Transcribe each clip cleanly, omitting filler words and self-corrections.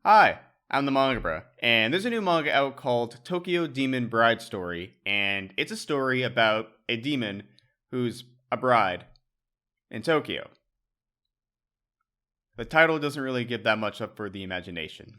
Hi, I'm the MangaBrah, and there's a new manga out called Tokyo Demon Bride Story, and it's a story about a demon who's a bride in Tokyo. The title doesn't really give that much up for the imagination.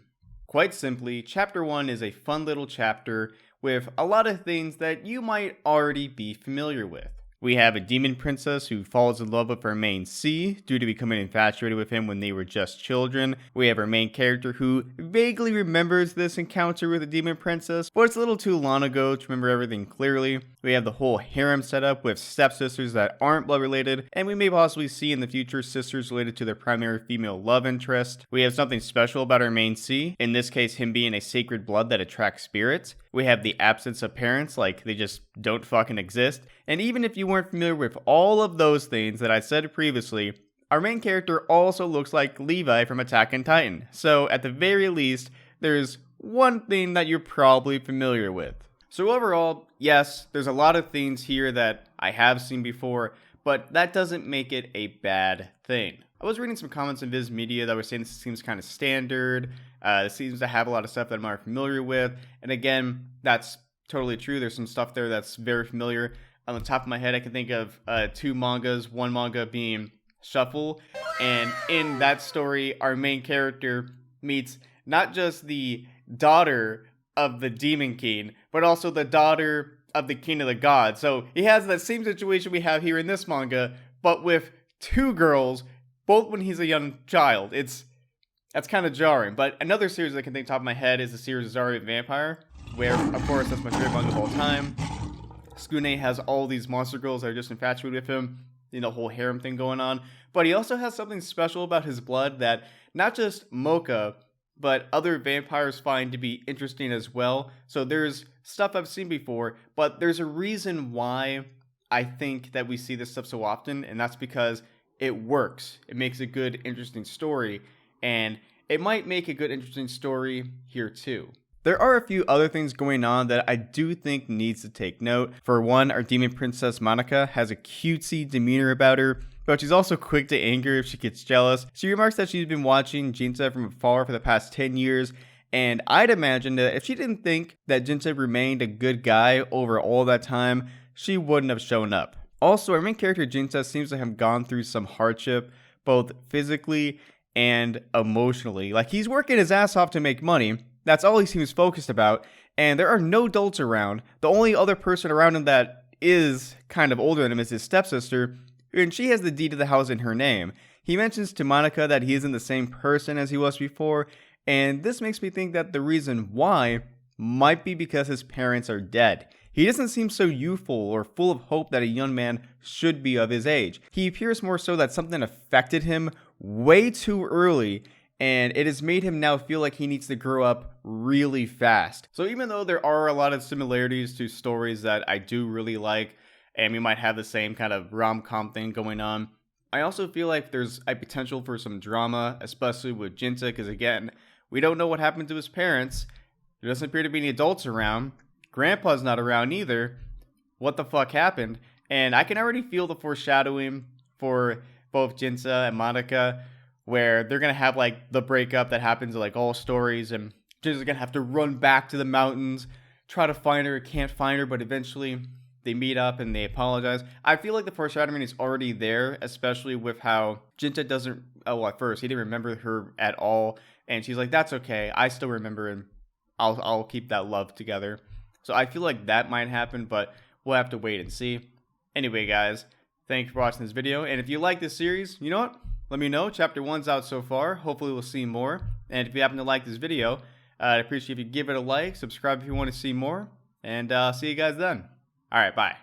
Quite simply, Chapter 1 is a fun little chapter with a lot of things that you might already be familiar with. We have a demon princess who falls in love with her main C due to becoming infatuated with him when they were just children. We have our main character who vaguely remembers this encounter with the demon princess, but it's a little too long ago to remember everything clearly. We have the whole harem set up with stepsisters that aren't blood related, and we may possibly see in the future sisters related to their primary female love interest. We have something special about our main C, in this case him being a sacred blood that attracts spirits. We have the absence of parents, like they just don't fucking exist. And even if you weren't familiar with all of those things that I said previously, our main character also looks like Levi from Attack on Titan. So at the very least, there's one thing that you're probably familiar with. So overall, yes, there's a lot of things here that I have seen before, but that doesn't make it a bad thing. I was reading some comments in Viz Media that were saying this seems kind of standard. It seems to have a lot of stuff that I'm not familiar with. And again, that's totally true. There's some stuff there that's very familiar. On the top of my head, I can think of two mangas, one manga being Shuffle. And in that story, our main character meets not just the daughter of the Demon King, but also the daughter of the King of the Gods. So he has that same situation we have here in this manga, but with two girls, both when he's a young child. That's kind of jarring. But another series I can think top of my head is the series Zari Vampire, where, of course, that's my favorite manga of all time. Skune has all these monster girls that are just infatuated with him, the whole harem thing going on. But he also has something special about his blood that not just Mocha, but other vampires find to be interesting as well. So there's stuff I've seen before, but there's a reason why I think that we see this stuff so often, and that's because it works. It makes a good, interesting story, and it might make a good, interesting story here too. There are a few other things going on that I do think needs to take note. For one, our demon princess Monica has a cutesy demeanor about her, but she's also quick to anger if she gets jealous. She remarks that she's been watching Jinta from afar for the past 10 years, and I'd imagine that if she didn't think that Jinta remained a good guy over all that time, she wouldn't have shown up. Also, our main character Jinta seems to have gone through some hardship, both physically and emotionally. Like, he's working his ass off to make money. That's all he seems focused about, and there are no adults around. The only other person around him that is kind of older than him is his stepsister, and she has the deed to the house in her name. He mentions to Monica that he isn't the same person as he was before, and this makes me think that the reason why might be because his parents are dead. He doesn't seem so youthful or full of hope that a young man should be of his age. He appears more so that something affected him way too early, and it has made him now feel like he needs to grow up really fast. So even though there are a lot of similarities to stories that I do really like, and we might have the same kind of rom-com thing going on, I also feel like there's a potential for some drama, especially with Jinta, because again, we don't know what happened to his parents. There doesn't appear to be any adults around. Grandpa's not around either. What the fuck happened? And I can already feel the foreshadowing for both Jinta and Monica, where they're gonna have like the breakup that happens in like all stories, and Jinta's gonna have to run back to the mountains, try to find her, can't find her, but eventually they meet up and they apologize. I feel like the foreshadowing is already there, especially with how Jinta doesn't, at first, he didn't remember her at all, and she's like, that's okay, I still remember, and I'll keep that love together. So I feel like that might happen, but we'll have to wait and see. Anyway, guys, thanks for watching this video, and if you like this series, you know what? Let me know. Chapter 1's out so far. Hopefully we'll see more. And if you happen to like this video, I'd appreciate if you give it a like, subscribe if you want to see more, and see you guys then. Alright, bye.